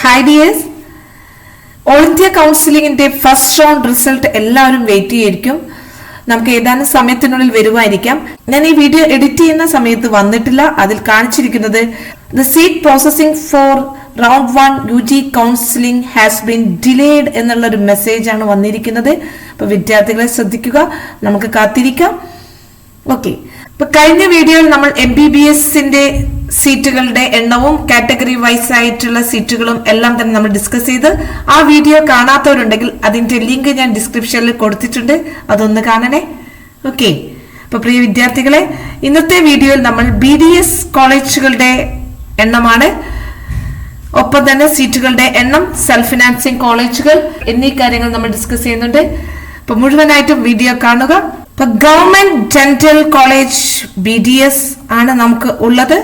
Hi dears, All India കൗൺസിലിംഗിന്റെ first round result എല്ലാവരും wait ചെയ്തിരിക്കും. നമുക്ക് ഏതാനും സമയത്തിനുള്ളിൽ വരുമായിരിക്കാം. ഞാൻ ഈ വീഡിയോ എഡിറ്റ് ചെയ്യുന്ന സമയത്ത് വന്നിട്ടില്ല. അതിൽ കാണിച്ചിരിക്കുന്നത് the seat processing for round 1 UG counselling has been delayed എന്നുള്ള ഒരു മെസ്സേജ് ആണ് വന്നിരിക്കുന്നത്. അപ്പൊ വിദ്യാർത്ഥികളെ ശ്രദ്ധിക്കുക, നമുക്ക് കാത്തിരിക്കാം. ഓക്കെ, ഇപ്പൊ കഴിഞ്ഞ വീഡിയോയിൽ നമ്മൾ MBBSന്റെ സീറ്റുകളുടെ എണ്ണവും കാറ്റഗറി വൈസ് ആയിട്ടുള്ള സീറ്റുകളും എല്ലാം തന്നെ നമ്മൾ ഡിസ്കസ് ചെയ്ത്, ആ വീഡിയോ കാണാത്തവരുണ്ടെങ്കിൽ അതിന്റെ ലിങ്ക് ഞാൻ ഡിസ്ക്രിപ്ഷനിൽ കൊടുത്തിട്ടുണ്ട്, അതൊന്ന് കാണണേ. ഓക്കെ, അപ്പൊ പ്രിയ വിദ്യാർത്ഥികളെ, ഇന്നത്തെ വീഡിയോയിൽ നമ്മൾ BDS കോളേജുകളുടെ എണ്ണമാണ്, ഒപ്പം തന്നെ സീറ്റുകളുടെ എണ്ണം, സെൽഫ് ഫിനാൻസിങ് കോളേജുകൾ എന്നീ കാര്യങ്ങൾ നമ്മൾ ഡിസ്കസ് ചെയ്യുന്നുണ്ട്. അപ്പൊ മുഴുവനായിട്ടും വീഡിയോ കാണുക. ഇപ്പൊ ഗവൺമെന്റ് ഡെന്റൽ കോളേജ് BDS ആണ് നമുക്ക് ഉള്ളത്.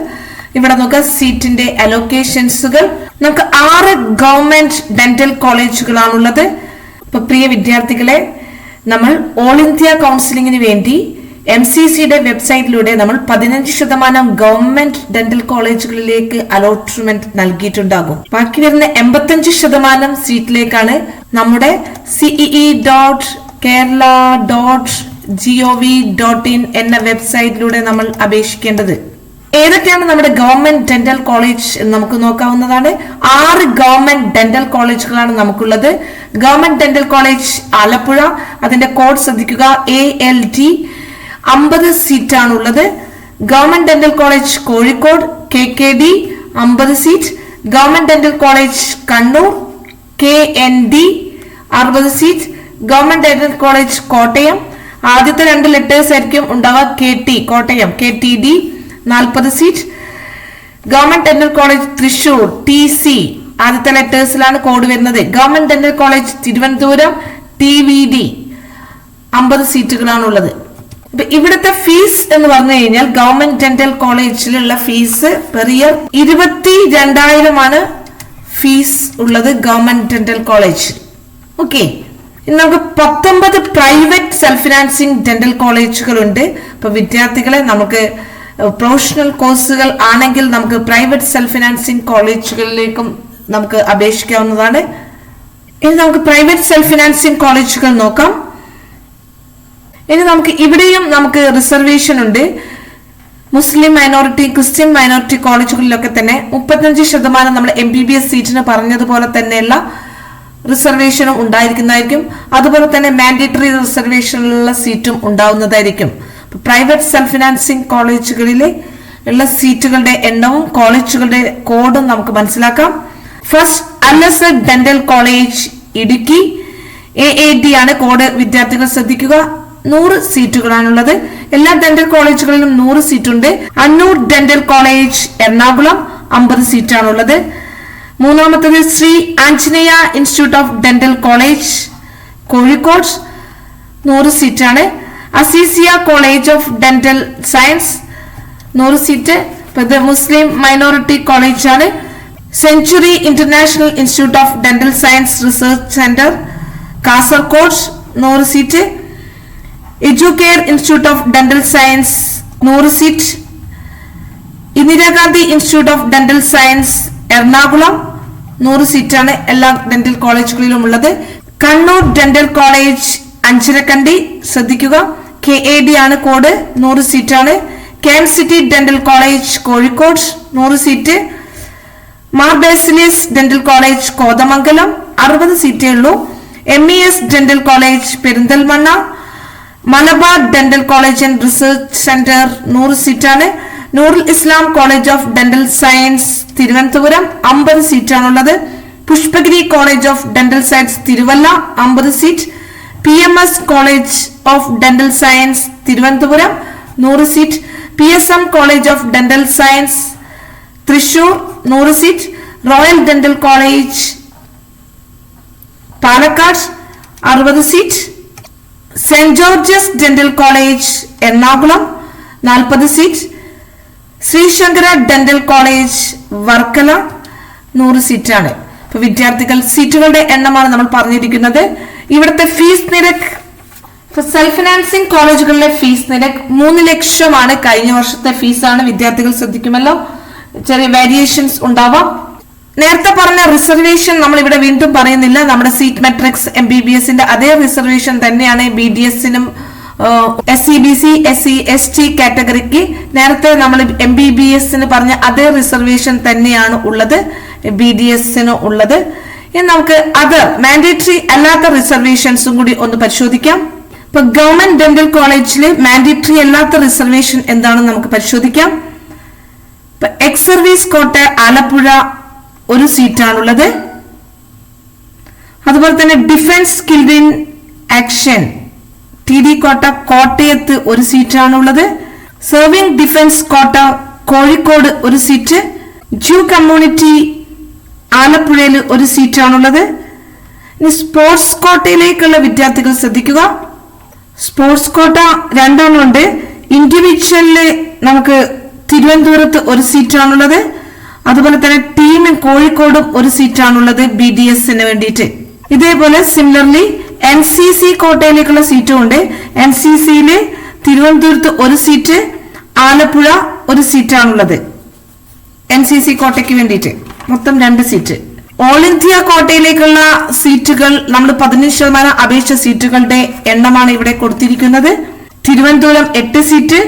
ഇവിടെ നോക്കുക, സീറ്റിന്റെ അലോക്കേഷൻസുകൾ. നമുക്ക് 6 ഗവൺമെന്റ് ഡെന്റൽ കോളേജുകളാണുള്ളത്. ഇപ്പൊ പ്രിയ വിദ്യാർത്ഥികളെ, നമ്മൾ ഓൾ ഇന്ത്യ കൗൺസിലിംഗിന് വേണ്ടി MCCയുടെ വെബ്സൈറ്റിലൂടെ നമ്മൾ 15% ഗവൺമെന്റ് ഡെന്റൽ കോളേജുകളിലേക്ക് അലോട്ട്മെന്റ് നൽകിയിട്ടുണ്ടാകും. ബാക്കി വരുന്ന 85% സീറ്റിലേക്കാണ് നമ്മുടെ CEE.kerala.gov.in എന്ന വെബ്സൈറ്റിലൂടെ നമ്മൾ അപേക്ഷിക്കേണ്ടത്. ഏതൊക്കെയാണ് നമ്മുടെ ഗവൺമെന്റ് ഡെന്റൽ കോളേജ് എന്ന് നമുക്ക് നോക്കാവുന്നതാണ്. 6 ഗവൺമെന്റ് ഡെന്റൽ കോളേജുകളാണ് നമുക്കുള്ളത്. ഗവൺമെന്റ് ഡെന്റൽ കോളേജ് ആലപ്പുഴ, അതിന്റെ കോഡ് ശ്രദ്ധിക്കുക, ALD, 50 സീറ്റാണ് ഉള്ളത്. Government dental college Kozhikode, KKD, 50 seat. Government dental college Kannur, KND, 60 seat. Government dental college Kottayam, ആദ്യത്തെ 2 ലെറ്റേഴ്സ് ആയിരിക്കും ഉണ്ടാവുക, KT Kottayam, KTD, 40 seat. Government dental college Thrissur, TC, ആദ്യത്തെ ലെറ്റേഴ്സിലാണ് കോഡ് വരുന്നത്. Government dental college Thiruvananthapuram, TVD, 50 സീറ്റുകളാണ് ഉള്ളത്. അപ്പൊ ഇവിടുത്തെ ഫീസ് എന്ന് പറഞ്ഞു കഴിഞ്ഞാൽ ഗവൺമെന്റ് ഡെന്റൽ കോളേജിലുള്ള ഫീസ് പെർ ഇയർ 22,000 ആണ് ഫീസ് ഉള്ളത് ഗവൺമെന്റ് ഡെന്റൽ കോളേജ്. ഓക്കെ, ഇനി നമുക്ക് 19 പ്രൈവറ്റ് സെൽഫ് ഫിനാൻസിങ് ഡെന്റൽ കോളേജുകളുണ്ട്. അപ്പൊ വിദ്യാർത്ഥികളെ, നമുക്ക് പ്രൊഫഷണൽ കോഴ്സുകൾ ആണെങ്കിൽ നമുക്ക് പ്രൈവറ്റ് സെൽഫ് ഫിനാൻസിങ് കോളേജുകളിലേക്കും നമുക്ക് അപേക്ഷിക്കാവുന്നതാണ്. ഇനി നമുക്ക് പ്രൈവറ്റ് സെൽഫ് ഫിനാൻസിങ് കോളേജുകൾ നോക്കാം. ഇനി നമുക്ക് ഇവിടെയും നമുക്ക് റിസർവേഷൻ ഉണ്ട്. മുസ്ലിം മൈനോറിറ്റി, ക്രിസ്ത്യൻ മൈനോറിറ്റി കോളേജുകളിലൊക്കെ തന്നെ 35% നമ്മൾ MBBS സീറ്റിന് പറഞ്ഞതുപോലെ തന്നെയുള്ള റിസർവേഷനും ഉണ്ടായിരിക്കുന്നതായിരിക്കും. അതുപോലെ തന്നെ മാൻഡേറ്ററി റിസർവേഷനിലുള്ള സീറ്റും ഉണ്ടാവുന്നതായിരിക്കും. പ്രൈവറ്റ് സെൽഫ് ഫിനാൻസിങ് കോളേജുകളിലെ ഉള്ള സീറ്റുകളുടെ എണ്ണവും കോളേജുകളുടെ കോഡും നമുക്ക് മനസ്സിലാക്കാം. First Al Azhar dental college Idukki, AAD ആണ് കോഡ്, വിദ്യാർത്ഥികൾ ശ്രദ്ധിക്കുക. 100 സീറ്റുകളാണുള്ളത്. എല്ലാ ഡെന്റൽ കോളേജുകളിലും 100 സീറ്റുണ്ട്. അന്നൂർ ഡെന്റൽ കോളേജ് എറണാകുളം, 50 സീറ്റാണുള്ളത്. മൂന്നാമത്തത് Shri Anjaneya institute of dental college Kozhikode, 100 സീറ്റാണ്. Azeezia college of dental science, 100 seat. ഇത് മുസ്ലിം മൈനോറിറ്റി കോളേജ് ആണ്. Century international institute of dental science research centre Kasaragod, 100 seat. Educare institute of dental science, 100 seat. Indira Gandhi institute of dental science Ernakulam, 100 സീറ്റാണ് എല്ലാ dental കോളേജുകളിലും ഉള്ളത്. Kannur dental college Anjarakandy, ശ്രദ്ധിക്കുക, KAD ആണ് code, 100 സീറ്റാണ്. KMCT dental college Kozhikode, 100 seat. Mar Baselios dental college Kothamangalam, 60 സീറ്റേ ഉള്ളൂ. MES dental college Perinthalmanna. Malabar dental college and research centre, 100 സീറ്റാണ്. Noorul Islam college of dental science Thiruvananthapuram, 50 സീറ്റാണുള്ളത്. Pushpagiri college of dental science Thiruvalla, 50 seat. PMS college of dental science Thiruvananthapuram, 100 seat. PSM college of dental science Thrissur, 100 seat. Royal dental college Palakkad, 60 seat. Saint Georges dental college Ernakulam, 40 seat. Sree Sankara dental college Varkala, 100 സീറ്റാണ്. ഇപ്പൊ വിദ്യാർത്ഥികൾ, സീറ്റുകളുടെ എണ്ണമാണ് നമ്മൾ പറഞ്ഞിരിക്കുന്നത്. ഇവിടുത്തെ fees നിരക്ക്, സെൽഫ് ഫിനാൻസിങ് കോളേജുകളിലെ ഫീസ് നിരക്ക് 3 ലക്ഷമാണ്. കഴിഞ്ഞ വർഷത്തെ ഫീസാണ്, വിദ്യാർത്ഥികൾ ശ്രദ്ധിക്കുമല്ലോ. ചെറിയ വേരിയേഷൻസ് ഉണ്ടാവാം. നേരത്തെ പറഞ്ഞ റിസർവേഷൻ നമ്മൾ ഇവിടെ വീണ്ടും പറയുന്നില്ല. നമ്മുടെ സീറ്റ് മെട്രിക്സ് MBBSന്റെ അതേ റിസർവേഷൻ തന്നെയാണ് BDSനും SCBC SC ST കാറ്റഗറിക്ക് നേരത്തെ നമ്മൾ MBBSന് പറഞ്ഞ അതേ റിസർവേഷൻ തന്നെയാണ് ഉള്ളത് BDSന് ഉള്ളത്. ഇനി നമുക്ക് അതർ മാൻഡേറ്ററി അല്ലാത്ത റിസർവേഷൻസും കൂടി ഒന്ന് പരിശോധിക്കാം. ഇപ്പൊ ഗവൺമെന്റ് ഡെന്റൽ കോളേജിൽ മാൻഡേറ്ററി അല്ലാത്ത റിസർവേഷൻ എന്താണെന്ന് നമുക്ക് പരിശോധിക്കാം. ഇപ്പൊ എക്സ് സർവീസ് കോട്ട ആലപ്പുഴ ഒരു സീറ്റാണുള്ളത്. അതുപോലെ തന്നെ defence skilled in action TD കോട്ട കോട്ടയത്ത് ഒരു സീറ്റാണുള്ളത്. സെർവിംഗ് ഡിഫൻസ് കോട്ട കോഴിക്കോട് ഒരു സീറ്റ്. ജൂ കമ്മ്യൂണിറ്റി ആലപ്പുഴയിൽ ഒരു സീറ്റാണുള്ളത്. ഇനി സ്പോർട്സ് കോട്ടയിലേക്കുള്ള വിദ്യാർത്ഥികൾ ശ്രദ്ധിക്കുക. Sports quota രണ്ടെണ്ണമുണ്ട്. ഇൻഡിവിജ്വലില് നമുക്ക് തിരുവനന്തപുരത്ത് ഒരു സീറ്റാണുള്ളത്. അതുപോലെ തന്നെ ടീം കോഴിക്കോടും ഒരു സീറ്റാണുള്ളത് BDSന് വേണ്ടിയിട്ട്. ഇതേപോലെ സിമിലർലി NCC കോട്ടയിലേക്കുള്ള സീറ്റും ഉണ്ട്. NCCയില് തിരുവനന്തപുരത്ത് ഒരു സീറ്റ്, ആലപ്പുഴ ഒരു സീറ്റാണുള്ളത്. NCC കോട്ടയ്ക്ക് വേണ്ടിയിട്ട് മൊത്തം 2 സീറ്റ്. ഓൾ ഇന്ത്യ കോട്ടയിലേക്കുള്ള സീറ്റുകൾ നമ്മൾ 15% അപേക്ഷ സീറ്റുകളുടെ എണ്ണമാണ് ഇവിടെ കൊടുത്തിരിക്കുന്നത്. തിരുവനന്തപുരം 8 സീറ്റ്,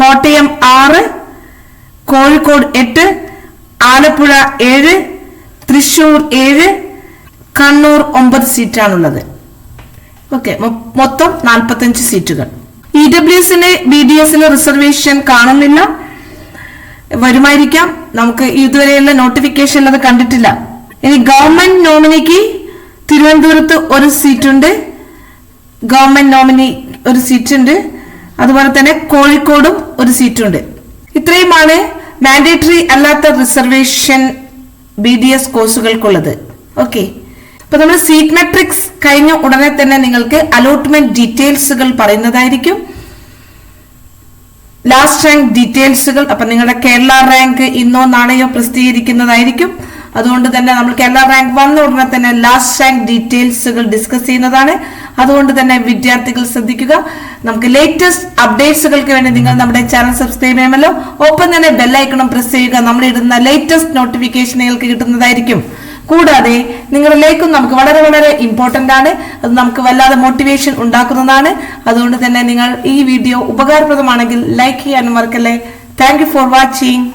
കോട്ടയം 6, കോഴിക്കോട് 8, ആലപ്പുഴ 7, തൃശൂർ 7, കണ്ണൂർ 9 സീറ്റാണുള്ളത്. ഓക്കെ, മൊത്തം 45 സീറ്റുകൾ. EWSന് BDSന് റിസർവേഷൻ കാണുന്നില്ല, വരുമായിരിക്കാം. നമുക്ക് ഇതുവരെയുള്ള നോട്ടിഫിക്കേഷൻ അത് കണ്ടിട്ടില്ല. ഇനി ഗവൺമെന്റ് നോമിനിക്ക് തിരുവനന്തപുരത്ത് ഒരു സീറ്റുണ്ട്, ഗവൺമെന്റ് നോമിനി ഒരു സീറ്റുണ്ട്. അതുപോലെ തന്നെ കോഴിക്കോടും ഒരു സീറ്റുണ്ട്. ഇത്രയുമാണ് മാൻഡേറ്ററി അല്ലാത്ത റിസർവേഷൻ BDS കോഴ്സുകൾക്കുള്ളത്. ഓക്കെ, ഇപ്പൊ നമ്മൾ സീറ്റ് മെട്രിക്സ് കഴിഞ്ഞ ഉടനെ തന്നെ നിങ്ങൾക്ക് അലോട്ട്മെന്റ് ഡീറ്റെയിൽസുകൾ പറയുന്നതായിരിക്കും. ലാസ്റ്റ് റാങ്ക് ഡീറ്റെയിൽസുകൾ, അപ്പൊ നിങ്ങളുടെ കേരള റാങ്ക് ഇന്നോ നാളെയോ പ്രസിദ്ധീകരിക്കുന്നതായിരിക്കും. അതുകൊണ്ട് തന്നെ നമ്മൾ കേരള റാങ്ക് വന്ന ഉടനെ തന്നെ ലാസ്റ്റ് റാങ്ക് ഡീറ്റെയിൽസുകൾ ഡിസ്കസ് ചെയ്യുന്നതാണ്. അതുകൊണ്ട് തന്നെ വിദ്യാർത്ഥികൾ ശ്രദ്ധിക്കുക. നമുക്ക് ലേറ്റസ്റ്റ് അപ്ഡേറ്റ്സുകൾക്ക് വേണ്ടി നിങ്ങൾ നമ്മുടെ ചാനൽ സബ്സ്ക്രൈബ് ചെയ്യുമല്ലോ. ഒപ്പം തന്നെ ബെല്ലൈക്കണം പ്രസ് ചെയ്യുക. നമ്മൾ ഇടുന്ന ലേറ്റസ്റ്റ് നോട്ടിഫിക്കേഷൻ നിങ്ങൾക്ക് കിട്ടുന്നതായിരിക്കും. കൂടാതെ നിങ്ങളിലേക്കും നമുക്ക് വളരെ വളരെ ഇമ്പോർട്ടന്റ് ആണ്. അത് നമുക്ക് വല്ലാതെ മോട്ടിവേഷൻ ഉണ്ടാക്കുന്നതാണ്. അതുകൊണ്ട് തന്നെ നിങ്ങൾ ഈ വീഡിയോ ഉപകാരപ്രദമാണെങ്കിൽ ലൈക്ക് ചെയ്യാനും മറക്കല്ലേ. Thank you for watching.